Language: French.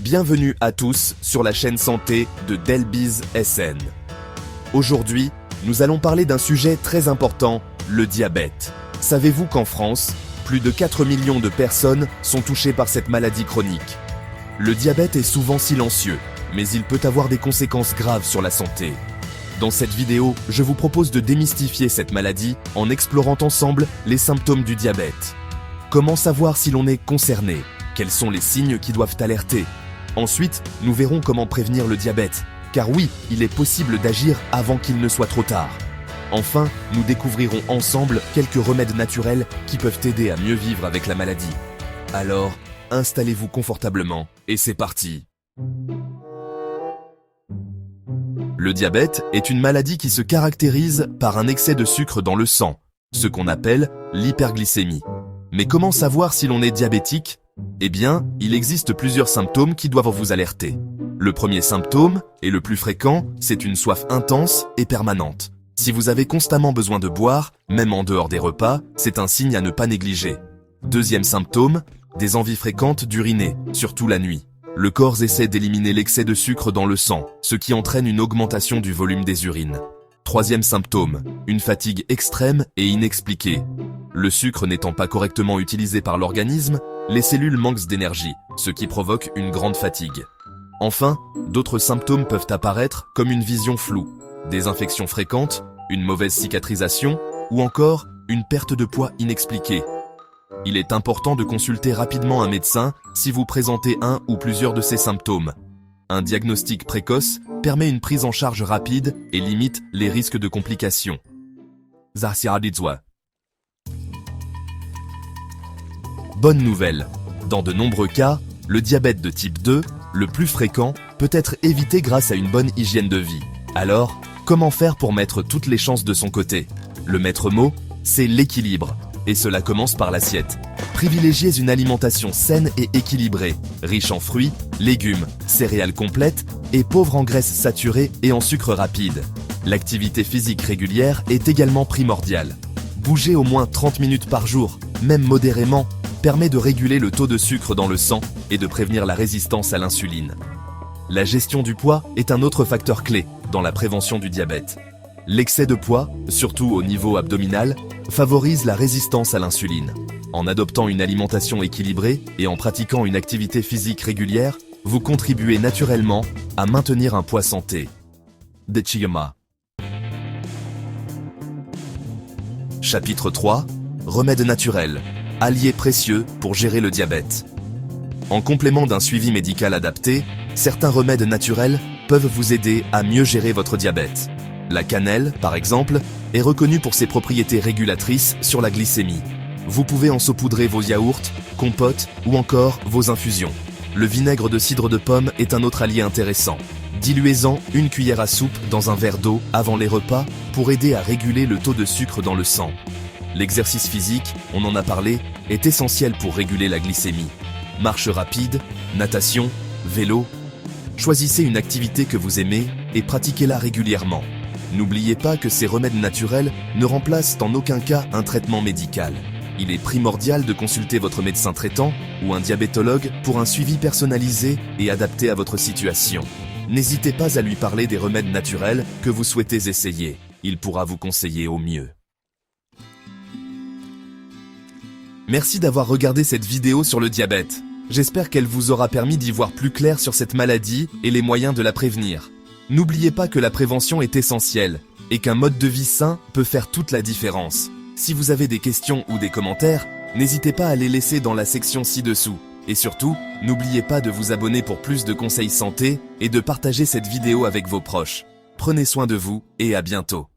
Bienvenue à tous sur la chaîne santé de Delbiz SN. Aujourd'hui, nous allons parler d'un sujet très important, le diabète. Savez-vous qu'en France, plus de 4 millions de personnes sont touchées par cette maladie chronique? Le diabète est souvent silencieux, mais il peut avoir des conséquences graves sur la santé. Dans cette vidéo, je vous propose de démystifier cette maladie en explorant ensemble les symptômes du diabète. Comment savoir si l'on est concerné? Quels sont les signes qui doivent alerter? Ensuite, nous verrons comment prévenir le diabète, car oui, il est possible d'agir avant qu'il ne soit trop tard. Enfin, nous découvrirons ensemble quelques remèdes naturels qui peuvent aider à mieux vivre avec la maladie. Alors, installez-vous confortablement, et c'est parti! Le diabète est une maladie qui se caractérise par un excès de sucre dans le sang, ce qu'on appelle l'hyperglycémie. Mais comment savoir si l'on est diabétique? Eh bien, il existe plusieurs symptômes qui doivent vous alerter. Le premier symptôme, et le plus fréquent, c'est une soif intense et permanente. Si vous avez constamment besoin de boire, même en dehors des repas, c'est un signe à ne pas négliger. Deuxième symptôme, des envies fréquentes d'uriner, surtout la nuit. Le corps essaie d'éliminer l'excès de sucre dans le sang, ce qui entraîne une augmentation du volume des urines. Troisième symptôme, une fatigue extrême et inexpliquée. Le sucre n'étant pas correctement utilisé par l'organisme, les cellules manquent d'énergie, ce qui provoque une grande fatigue. Enfin, d'autres symptômes peuvent apparaître comme une vision floue, des infections fréquentes, une mauvaise cicatrisation ou encore une perte de poids inexpliquée. Il est important de consulter rapidement un médecin si vous présentez un ou plusieurs de ces symptômes. Un diagnostic précoce permet une prise en charge rapide et limite les risques de complications. Bonne nouvelle! Dans de nombreux cas, le diabète de type 2, le plus fréquent, peut être évité grâce à une bonne hygiène de vie. Alors, comment faire pour mettre toutes les chances de son côté? Le maître mot, c'est l'équilibre. Et cela commence par l'assiette. Privilégiez une alimentation saine et équilibrée, riche en fruits, légumes, céréales complètes et pauvre en graisses saturées et en sucre rapide. L'activité physique régulière est également primordiale. Bouger au moins 30 minutes par jour, même modérément, permet de réguler le taux de sucre dans le sang et de prévenir la résistance à l'insuline. La gestion du poids est un autre facteur clé dans la prévention du diabète. L'excès de poids, surtout au niveau abdominal, favorise la résistance à l'insuline. En adoptant une alimentation équilibrée et en pratiquant une activité physique régulière, vous contribuez naturellement à maintenir un poids santé. Dechiyama. Chapitre 3. Remèdes naturels. Alliés précieux pour gérer le diabète. En complément d'un suivi médical adapté, certains remèdes naturels peuvent vous aider à mieux gérer votre diabète. La cannelle, par exemple, est reconnue pour ses propriétés régulatrices sur la glycémie. Vous pouvez en saupoudrer vos yaourts, compotes ou encore vos infusions. Le vinaigre de cidre de pomme est un autre allié intéressant. Diluez-en une cuillère à soupe dans un verre d'eau avant les repas pour aider à réguler le taux de sucre dans le sang. L'exercice physique, on en a parlé, est essentiel pour réguler la glycémie. Marche rapide, natation, vélo. Choisissez une activité que vous aimez et pratiquez-la régulièrement. N'oubliez pas que ces remèdes naturels ne remplacent en aucun cas un traitement médical. Il est primordial de consulter votre médecin traitant ou un diabétologue pour un suivi personnalisé et adapté à votre situation. N'hésitez pas à lui parler des remèdes naturels que vous souhaitez essayer. Il pourra vous conseiller au mieux. Merci d'avoir regardé cette vidéo sur le diabète. J'espère qu'elle vous aura permis d'y voir plus clair sur cette maladie et les moyens de la prévenir. N'oubliez pas que la prévention est essentielle et qu'un mode de vie sain peut faire toute la différence. Si vous avez des questions ou des commentaires, n'hésitez pas à les laisser dans la section ci-dessous. Et surtout, n'oubliez pas de vous abonner pour plus de conseils santé et de partager cette vidéo avec vos proches. Prenez soin de vous et à bientôt.